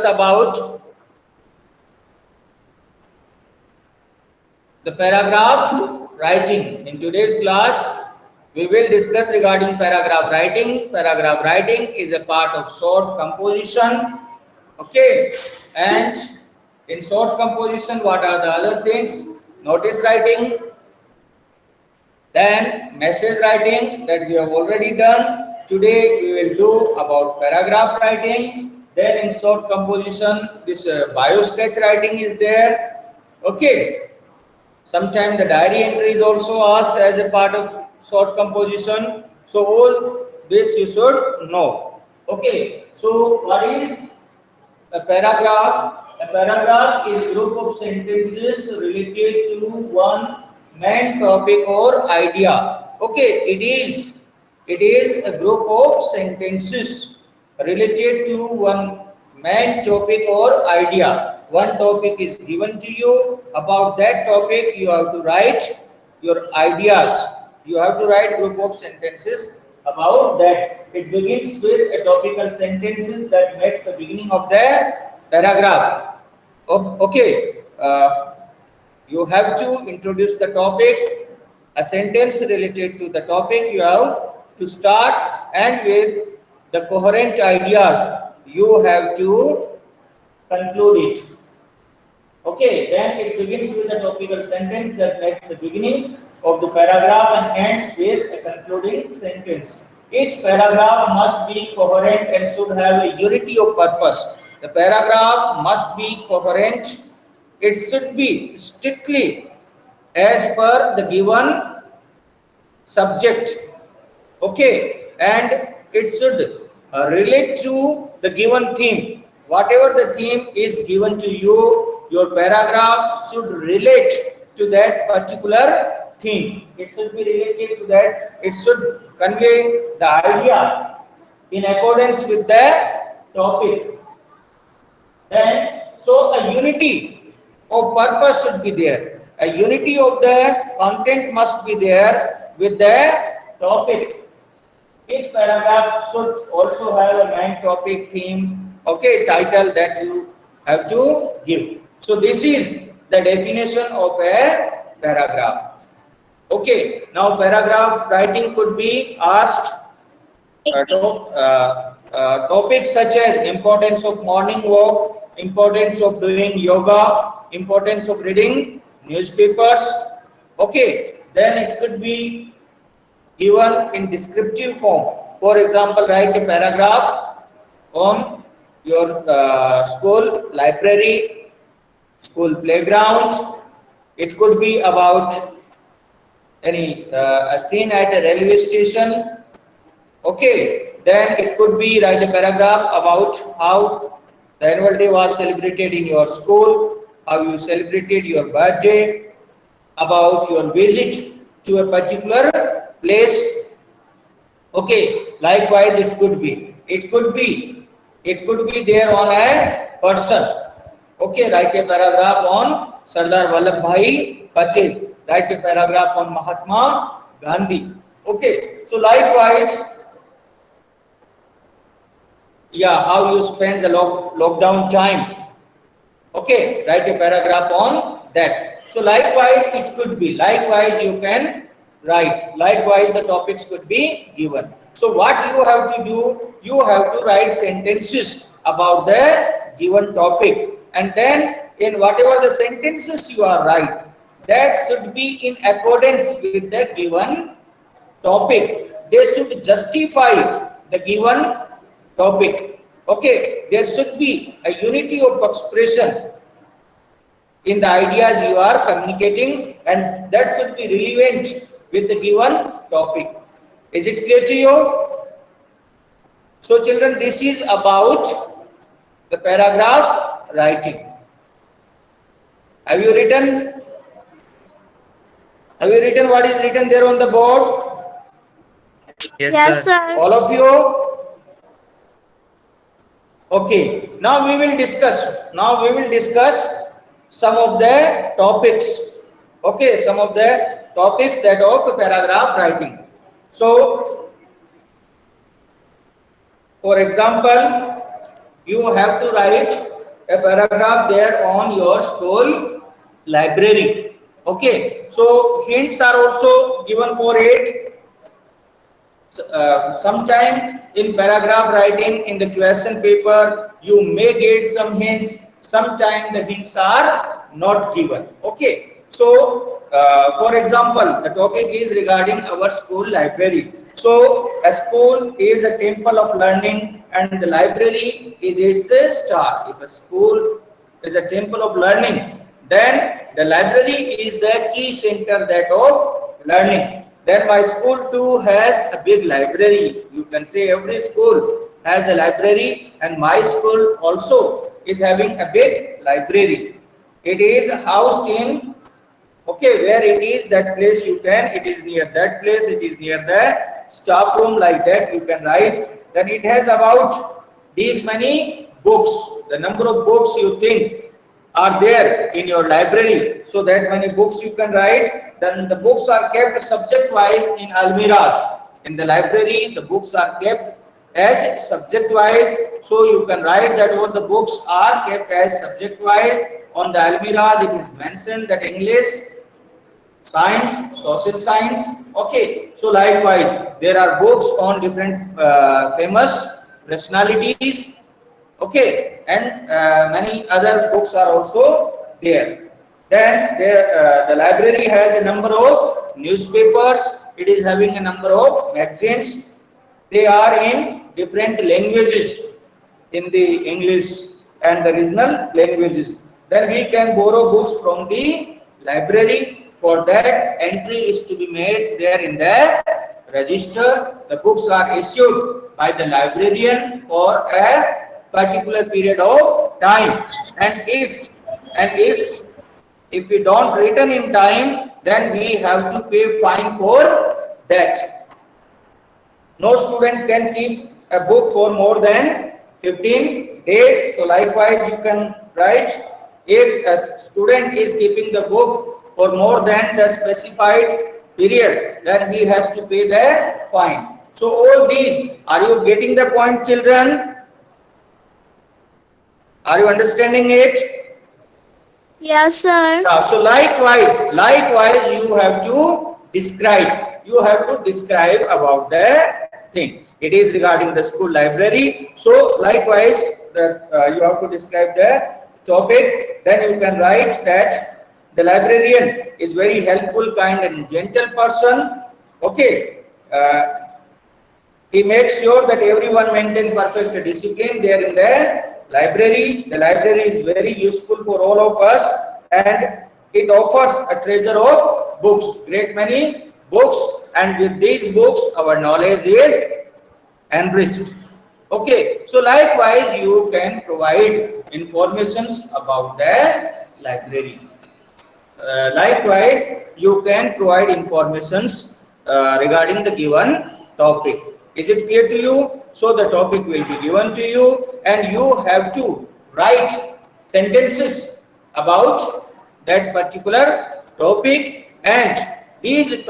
about the paragraph writing. In today's class, we will discuss regarding paragraph writing. Paragraph writing is a part of short composition. Okay, and in short composition, what are the other things? Notice writing, then message writing that we have already done. Today we will do about paragraph writing. Then in short composition, this bio sketch writing is there. Okay. Sometimes the diary entry is also asked as a part of short composition. So all this you should know. Okay. So what is a paragraph? A paragraph is a group of sentences related to one main topic or idea. Okay, it is a group of sentences related to one main topic or idea. One topic is given to you. About that topic, you have to write your ideas. You have to write group of sentences about that. It begins with a topical sentences that makes the beginning of the paragraph. Okay, you have to introduce the topic, a sentence related to the topic you have to start, and with the coherent ideas you have to conclude it. Okay, then it begins with a topical sentence that makes the beginning of the paragraph and ends with a concluding sentence. Each paragraph must be coherent and should have a unity of purpose. The paragraph must be coherent. It should be strictly as per the given subject. Okay, and it should relate to the given theme. Whatever the theme is given to you, your paragraph should relate to that particular theme. It should be related to that. It should convey the idea in accordance with the topic. Then, so a unity of purpose should be there. A unity of the content must be there with the topic. Each paragraph should also have a main topic, theme, okay, title that you have to give. So this is the definition of a paragraph. Okay, now paragraph writing could be asked topics such as importance of morning walk, importance of doing yoga, importance of reading newspapers. Okay, then it could be given in descriptive form. For example, write a paragraph on your school library, school playground. It could be about any a scene at a railway station. Okay, then it could be write a paragraph about how the annual day was celebrated in your school, how you celebrated your birthday, about your visit to a particular place. Okay, likewise it could be there on a person. Okay, write a paragraph on Sardar Vallabhbhai Patel, write a paragraph on Mahatma Gandhi. Okay, so likewise, yeah, how you spend the lockdown time. Okay, write a paragraph on that. So likewise it could be, likewise you can write, likewise the topics could be given. So what you have to do, you have to write sentences about the given topic, and then in whatever the sentences you are write, that should be in accordance with the given topic. They should justify the given topic. Okay, there should be a unity of expression in the ideas you are communicating, and that should be relevant with the given topic. Is it clear to you? So children, this is about the paragraph writing. Have you written what is written there on the board? Yes, sir. All of you? Okay, now we will discuss some of the topics. Okay, some of the topics that of paragraph writing. So, for example, you have to write a paragraph there on your school library. Okay, so hints are also given for it. Sometime in paragraph writing in the question paper you may get some hints, sometime the hints are not given. Okay, so for example, the topic is regarding our school library. So a school is a temple of learning and the library is its star. If a school is a temple of learning, then the library is the key center that of learning. Then my school too has a big library. You can say every school has a library and my school also is having a big library. It is housed in, okay, where it is that place you can, it is near that place, it is near the staff room, like that you can write. Then it has about these many books, the number of books you think are there in your library, so that many books you can write. Then the books are kept subject wise in almiras. In the library the books are kept as subject wise, so you can write that all the books are kept as subject wise. On the almiras it is mentioned that English, science, social science. Okay, so likewise there are books on different famous personalities. Okay, and many other books are also there. Then there, the library has a number of newspapers, it is having a number of magazines. They are in different languages, in the English and the regional languages. Then we can borrow books from the library. For that, entry is to be made there in the register. The books are issued by the librarian for a particular period of time. And if we don't return in time, then we have to pay fine for that. No student can keep a book for more than 15 days. So likewise you can write, if a student is keeping the book for more than the specified period, then he has to pay the fine. So all these, are you getting the point, children? Are you understanding it? Yes, sir. Yeah, so likewise you have to describe. You have to describe about the thing. It is regarding the school library. So likewise that you have to describe the topic. Then you can write that the librarian is very helpful, kind and gentle person. Okay. He makes sure that everyone maintain perfect discipline there in the library. The library is very useful for all of us and it offers a treasure of books, great many books, and with these books our knowledge is enriched. Okay, so likewise you can provide informations about the library. Likewise, you can provide informations regarding the given topic. Is it clear to you? So the topic will be given to you and you have to write sentences about that particular topic, and these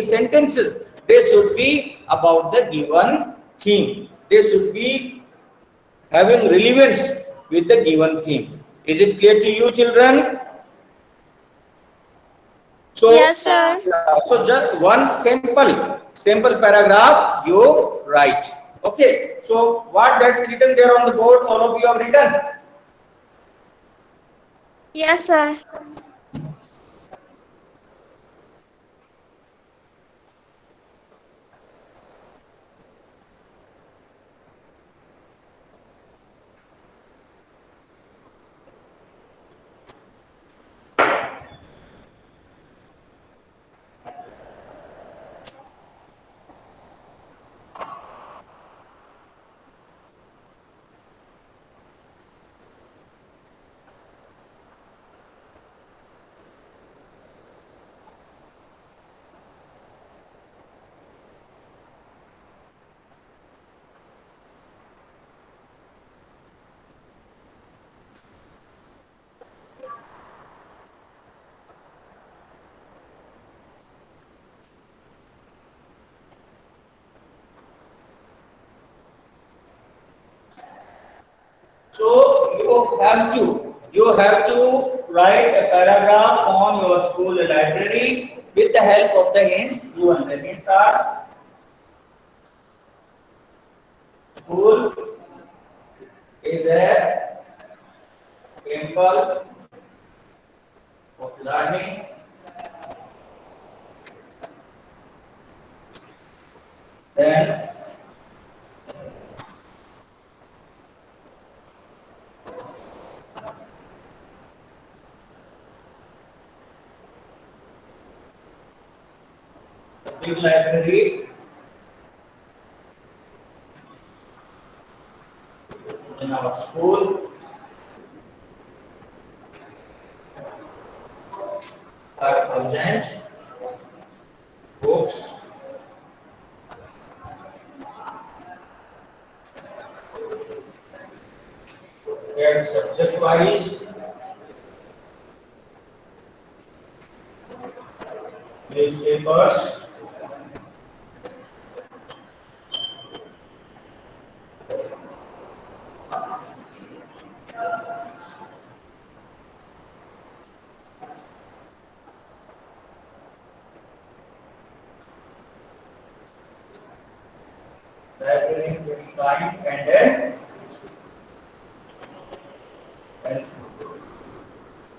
sentences, they should be about the given theme. They should be having relevance with the given theme. Is it clear to you, children? So, Yes, sir. so just one simple paragraph you write. Okay. So what that's written there on the board, all of you have written. Yes, sir. you have to write a paragraph on your school library with the help of the hints given. The hints are: school is a temple of learning. Then the big library in our school, 5,000 books. Then subject wise, newspapers, library, kind, and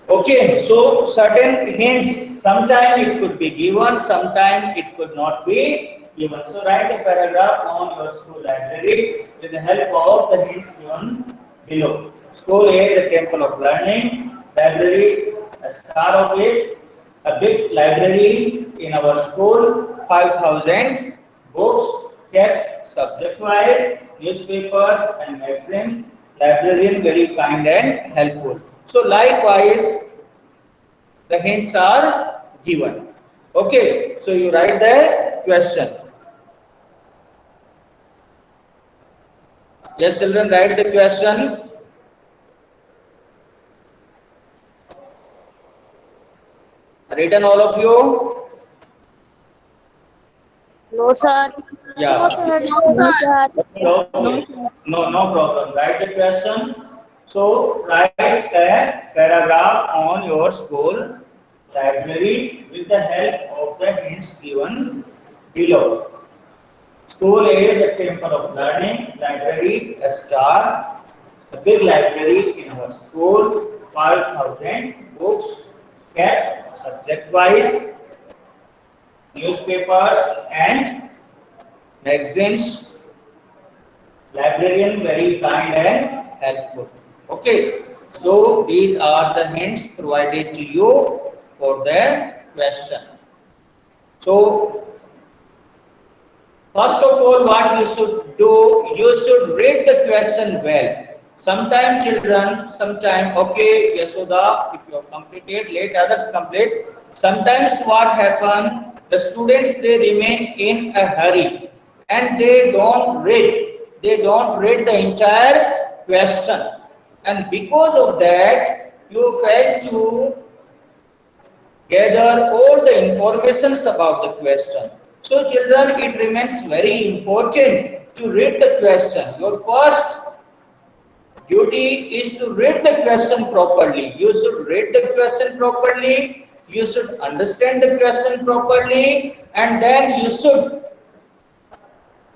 okay, so certain hints, sometime it could be given, sometime it could not be given. So write a paragraph on your school library with the help of the hints given below. School is a temple of learning, library a star of it, a big library in our school, 5,000 books kept subject-wise, newspapers and magazines, librarian very kind and helpful. So likewise, the hints are given. Okay, so you write the question. Yes, children, write the question. Written all of you? No, sir. Yeah. No, sir. Okay. No problem. Write the question. So write a paragraph on your school library with the help of the hints given below. School is a temple of learning, library a star, a big library in our school, 5,000 books kept subject wise, newspapers and magazines, librarian very kind and helpful. Okay, so these are the hints provided to you for the question. So first of all, what you should do, you should read the question well. Sometimes children, sometime, okay, Yasoda, if you have completed, let others complete. Sometimes what happen, the students, they remain in a hurry and they don't read the entire question. And because of that, you fail to gather all the informations about the question. So children, it remains very important to read the question. Your first duty is to read the question properly. You should read the question properly. You should understand the question properly, and then you should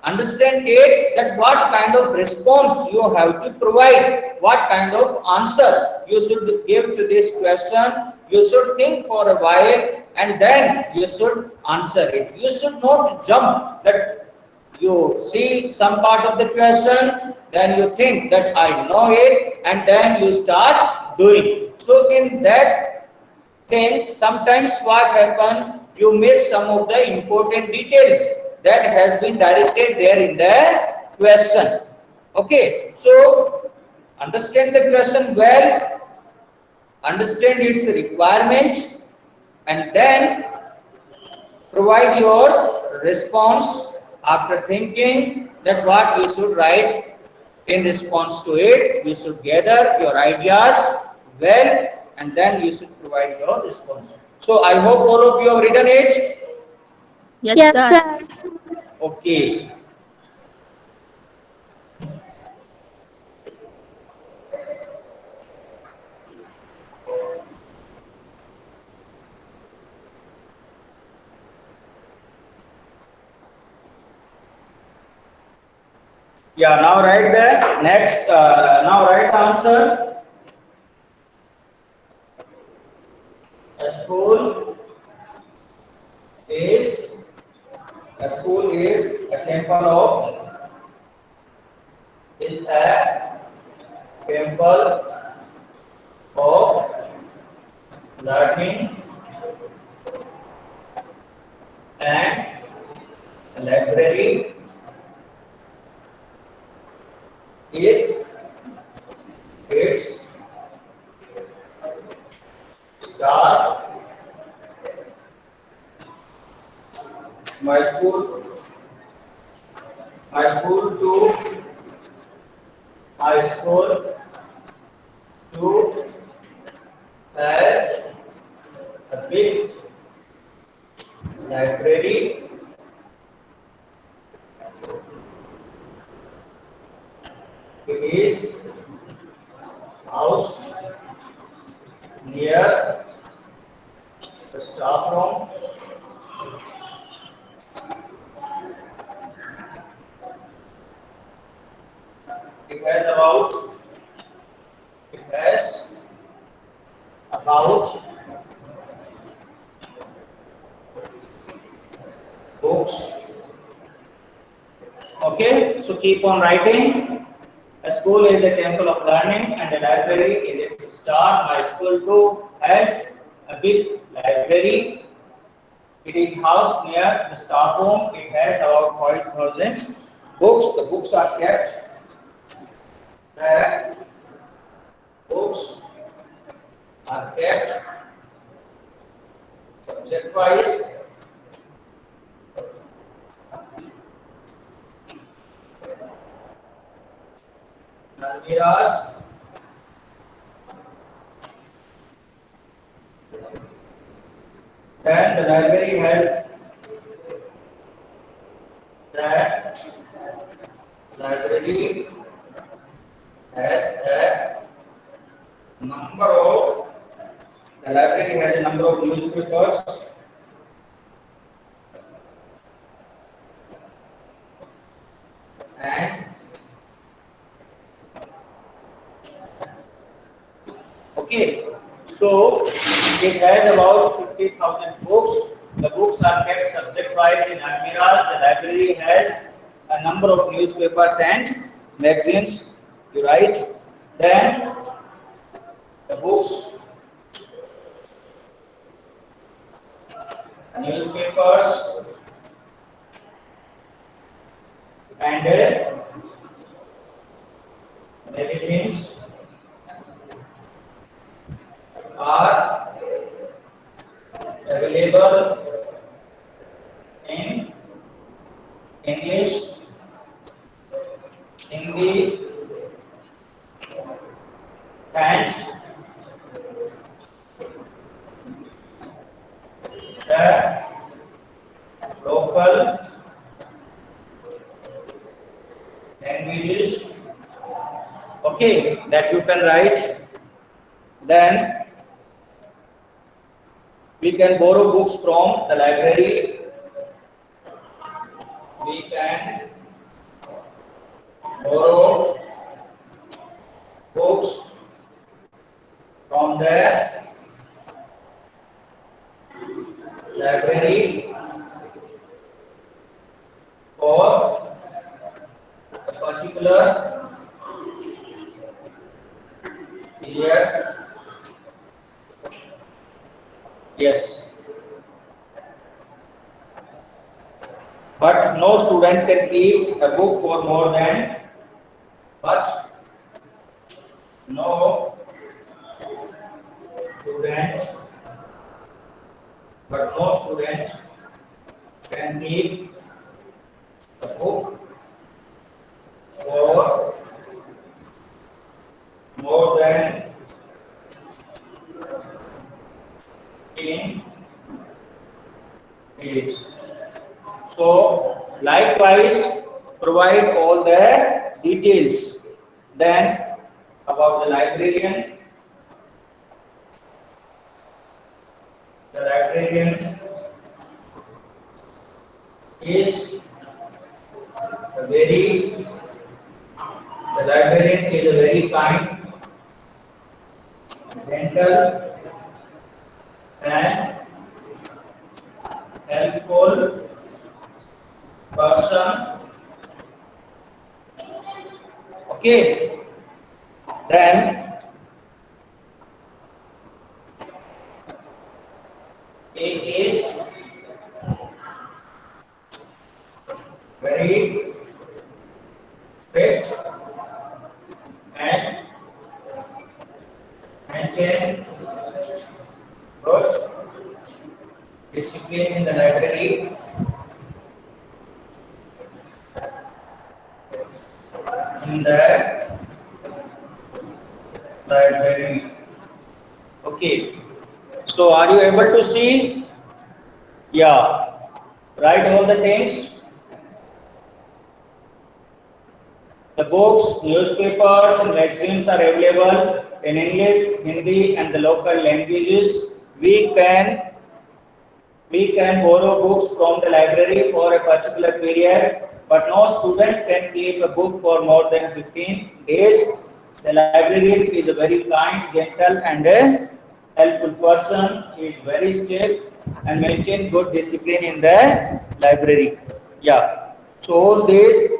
understand it, that what kind of response you have to provide, what kind of answer you should give to this question. You should think for a while and then you should answer it. You should not jump, that you see some part of the question, then you think that I know it, and then you start doing. So in that thing, sometimes what happen, you miss some of the important details that has been directed there in the question. Okay, so understand the question well, understand its requirement, and then provide your response after thinking that what you should write in response to it. You should gather your ideas well, and then you should provide your response. So I hope all of you have written it. Yes, sir. Okay. Yeah, now write the next. Now write the answer. A school is a temple of is a temple of learning and library is its star. My school, my school to my school to has a big library. It is housed near the staff room. It has about it has about books. Okay, so keep on writing. A school is a temple of learning and a library is its star. My school too has a big library. It is housed near the staff room. It has about 5,000 books. The books are kept. The books are kept subject wise. Almiras and the library has the library has a number of the library has a number of newspapers and okay, so it has about 50,000 books. The books are kept subject-wise in almiras. The library has a number of newspapers and magazines. You write. Then the books, newspapers, and magazines are available in English, Hindi, and the local languages. Okay, that you can write. Then we can borrow books from the library. We can borrow books from the library for a particular period. Yes, but no student can keep a book for more than but no student no student can keep a book for more than 10 days. So likewise provide all the details then about the librarian. The librarian is a very The librarian is a very kind, gentle, and helpful person. Okay. Then it is very strict and maintain good discipline in the library. In the library. Okay. So are you able to see? Yeah. Write all the things. The books, newspapers, and magazines are available in English, Hindi, and the local languages. We can borrow books from the library for a particular period, but no student can keep a book for more than 15 days. The librarian is a very kind, gentle, and a helpful person. He is very strict and maintain good discipline in the library. Yeah. So all these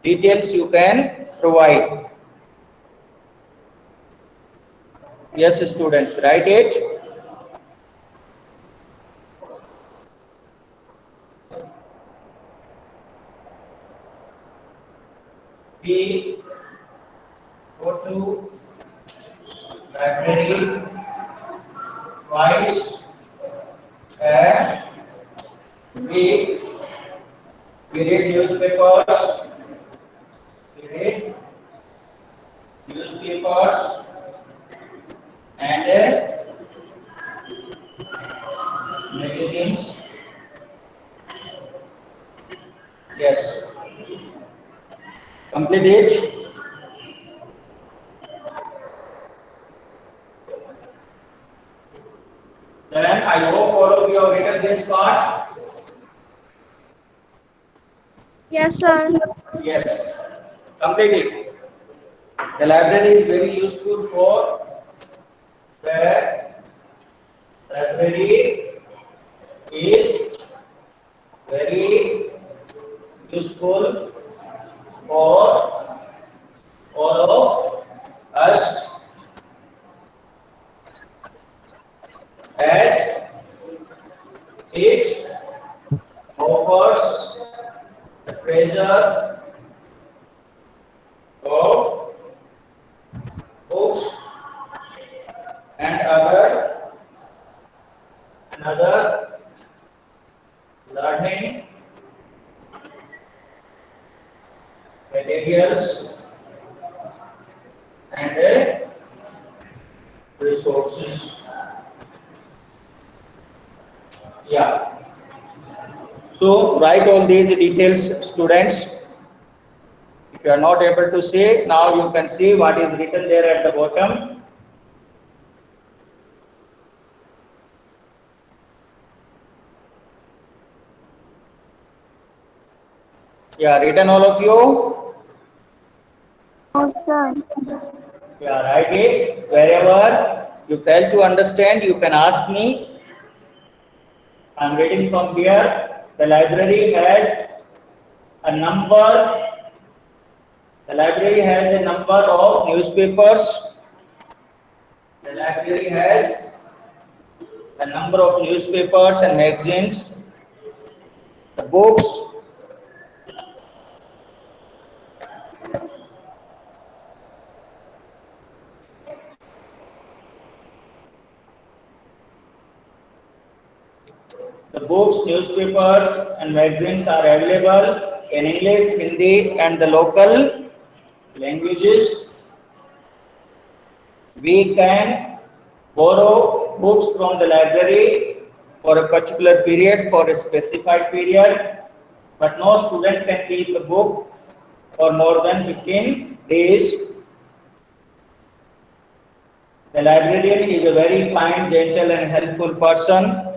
details you can provide. Yes, students, write it. We go to library twice a week. We read newspapers. We read newspapers and magazines. Yes. Complete it. Then I hope all of you have written this part. Yes, sir. Yes. Complete it. The library is very useful for the library is very useful for all of us as it offers the treasure of books and other learning materials and resources. Yeah. So write all these details, students. If you are not able to see, now you can see what is written there at the bottom. Yeah, written all of you. Yes, sir. Yeah, write it. Wherever you fail to understand, you can ask me. I'm reading from here. The library has a number. The library has a number of newspapers. The library has a number of newspapers and magazines. The books. The books, newspapers, and magazines are available in English, Hindi, and the local languages. We can borrow books from the library for a particular period, for a specified period, but no student can keep a book for more than 15 days. The librarian is a very kind, gentle, and helpful person.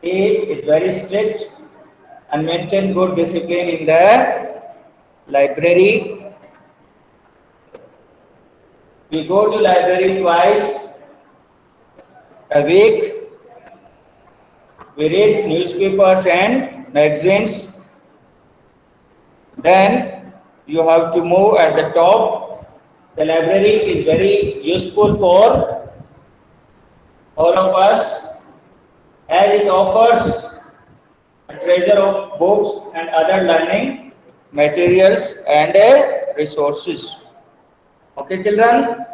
He is very strict and maintain good discipline in the library. We go to library twice a week. We read newspapers and magazines. Then you have to move at the top. The library is very useful for all of us as it offers a treasure of books and other learning materials and resources. Okay, children?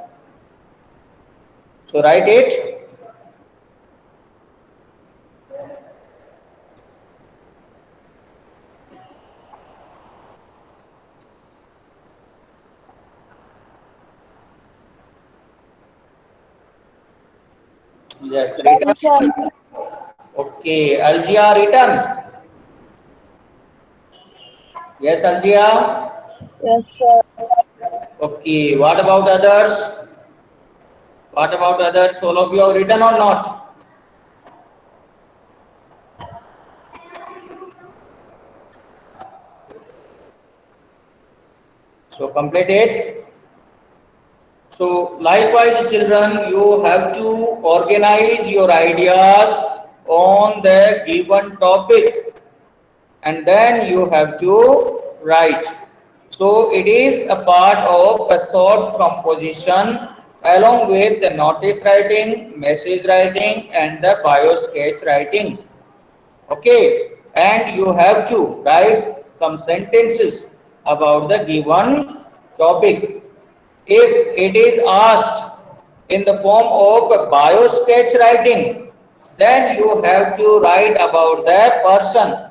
So write it. Yes, written. Okay, Algia written. Yes, Algia. Yes, sir. Okay, what about others? What about others? All of you have written or not? So complete it. So likewise, children, you have to organize your ideas on the given topic and then you have to write. So it is a part of a short composition along with the notice writing, message writing and the bio sketch writing. Okay, and you have to write some sentences about the given topic. If it is asked in the form of a bio sketch writing, then you have to write about the person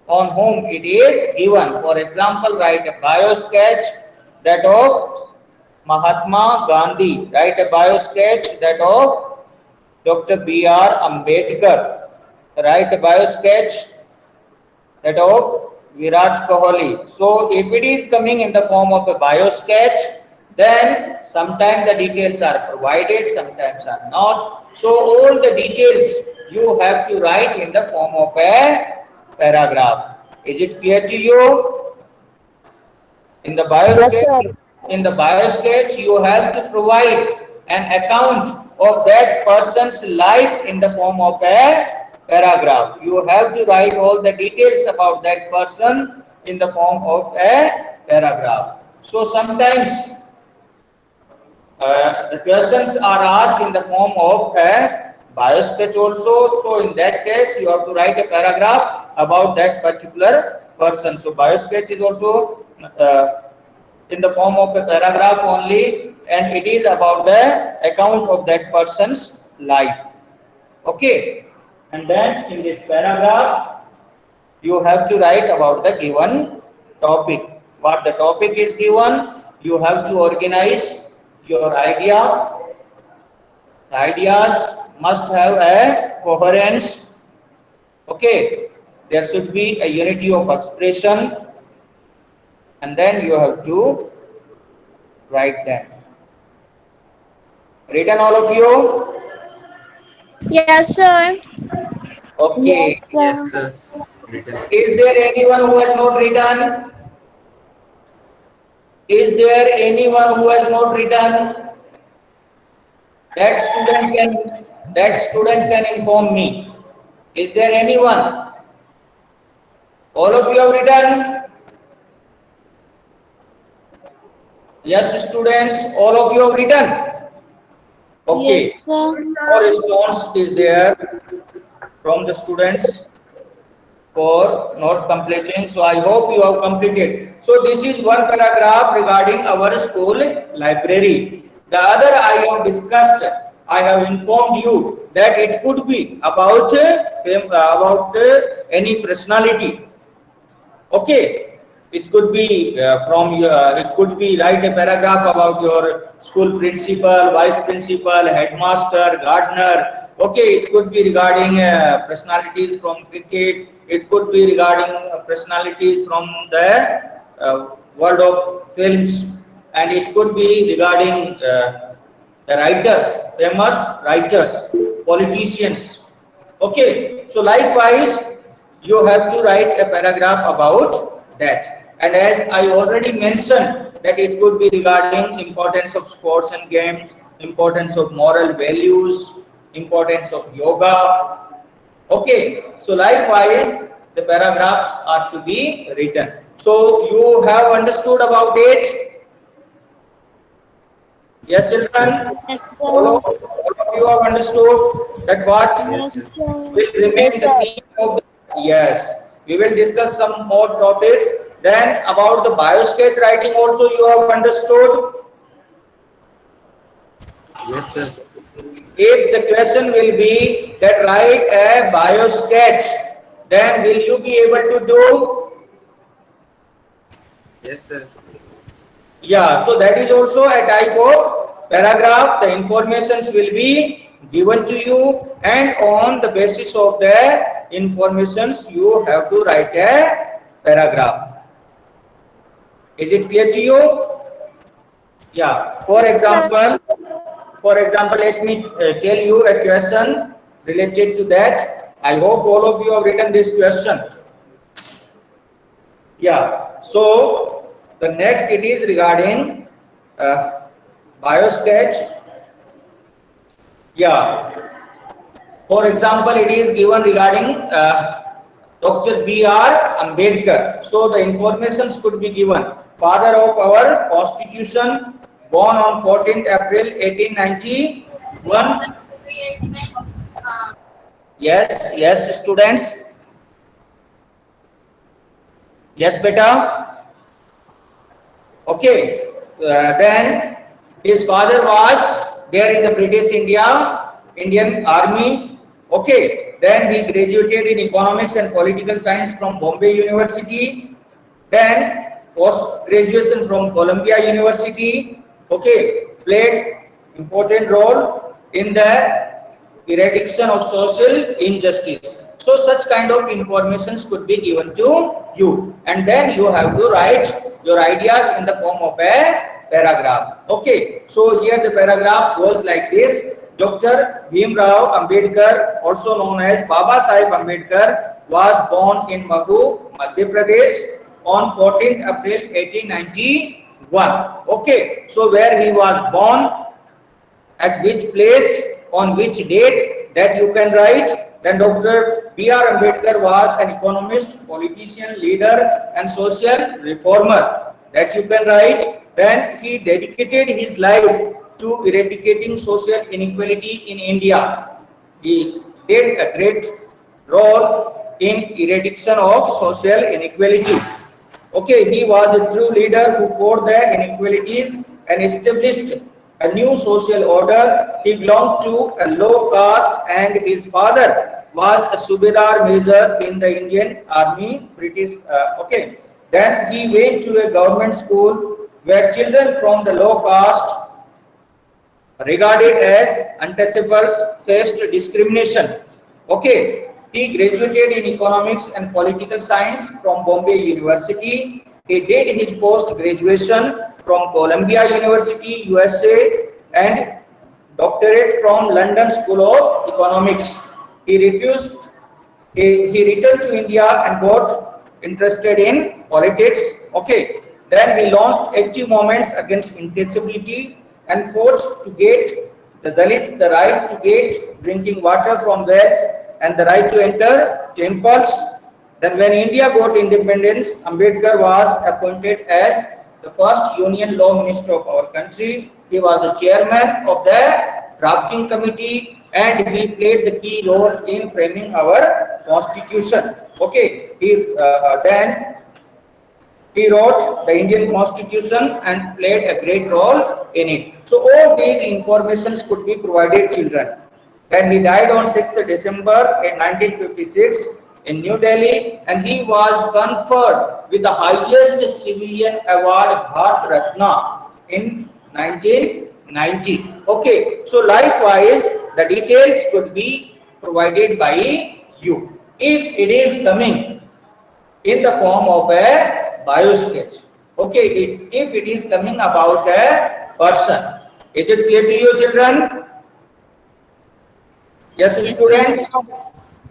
on whom it is given. For example, write a bio sketch that of Mahatma Gandhi, write a bio sketch that of Dr. B.R. Ambedkar, write a bio sketch that of Virat Kohli. So if it is coming in the form of a bio sketch, then sometimes the details are provided, sometimes are not. So all the details you have to write in the form of a paragraph. Is it clear to you? In the bio Yes, sketch, sir. in the bio sketch, you have to provide an account of that person's life in the form of a paragraph. You have to write all the details about that person in the form of a paragraph. So sometimes the questions are asked in the form of a bio sketch also. So in that case, you have to write a paragraph about that particular person. So bio sketch is also in the form of a paragraph only, and it is about the account of that person's life. Okay, and then in this paragraph you have to write about the given topic. What the topic is given, you have to organize your idea. The ideas must have a coherence. Okay, there should be a unity of expression, and then you have to write them. Written all of you? Yes, sir. Yes, Okay. sir. Yes, sir. Written. Is there anyone who has not written? Is there anyone who has not written? That student can inform me. Is there anyone? All of you have written? Yes, students, all of you have written. Okay. Yes, sir. More response is there from the students for not completing. So I hope you have completed. So this is one paragraph regarding our school library. The other I have discussed, I have informed you that it could be about any personality. Okay, it could be it could be write a paragraph about your school principal, vice principal, headmaster, gardener. Okay, it could be regarding personalities from cricket. It could be regarding personalities from the world of films, and it could be regarding the writers, famous writers, politicians. Okay, so likewise, you have to write a paragraph about that. And as I already mentioned that it could be regarding importance of sports and games, importance of moral values, importance of yoga. Okay, so likewise the paragraphs are to be written. So you have understood about it? Yes, children? Yes, All of you have understood that what Yes, sir. will remain Yes, the sir. theme of the, yes, we will discuss some more topics. Then about the biosketch writing also you have understood. Yes, sir. If the question will be that write a biosketch, then will you be able to do? Yes, sir. Yeah, so that is also a type of paragraph. The informations will be given to you, and on the basis of the informations you have to write a paragraph. Is it clear to you? Yeah. yes, sir. For example, let me tell you a question related to that. I hope all of you have written this question. Yeah. So the next it is regarding biosketch. Yeah. For example, it is given regarding Dr. B.R. Ambedkar. So the informations could be given. Father of our Constitution, born on 14th April 1891. Yes, yes, students. Yes, beta. Okay. Then his father was there in the British Indian Army. Okay. Then he graduated in economics and political science from Bombay University. Then post graduation from Columbia University. Okay. Played important role in the eradication of social injustice. So such kind of informations could be given to you, and then you have to write your ideas in the form of a paragraph. Okay, so here the paragraph goes like this. Dr. Bhim Rao Ambedkar, also known as Baba Sahib Ambedkar, was born in Maghu, Madhya Pradesh on 14th April 1891. Okay, so where he was born, at which place, on which date, that you can write. Then Dr. B.R. Ambedkar was an economist, politician, leader and social reformer, that you can write. Then he dedicated his life to eradicating social inequality in India. He did a great role in eradication of social inequality. Okay, he was a true leader who fought the inequalities and established a new social order. He belonged to a low caste, and his father was a Subedar major in the Indian Army, British. Okay, then he went to a government school where children from the low caste, regarded as untouchables, faced discrimination. Okay, he graduated in economics and political science from Bombay University. He did his post graduation from Columbia University, USA, and doctorate from London School of Economics. He refused. He returned to India and got interested in politics. Okay, then he launched active movements against untouchability and fought to get the Dalits the right to get drinking water from wells and the right to enter temples. Then when India got independence, Ambedkar was appointed as the first union law minister of our country. He was the chairman of the drafting committee, and he played the key role in framing our constitution. Okay, then he wrote the Indian Constitution and played a great role in it. So all these informations could be provided children. Then he died on 6th December in 1956 in New Delhi, and he was conferred with the highest civilian award, Bharat Ratna, in 1990. Okay, so likewise the details could be provided by you if it is coming in the form of a biosketch. Okay, if it is coming about a person. Is it clear to you, children? Yes, Yes, sir. students.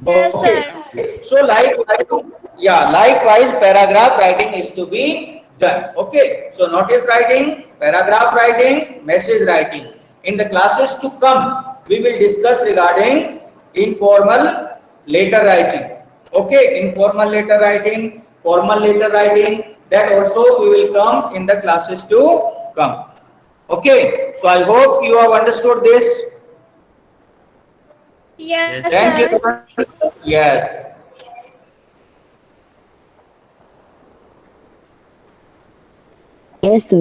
Yes, Okay. sir. So likewise, paragraph writing is to be done. Okay. So notice writing, paragraph writing, message writing. In the classes to come, we will discuss regarding informal letter writing. Okay. Informal letter writing, formal letter writing. That also we will come in the classes to come. Okay. So I hope you have understood this. Yes, Yes, Then sir. sir. children, yes. Yes, sir.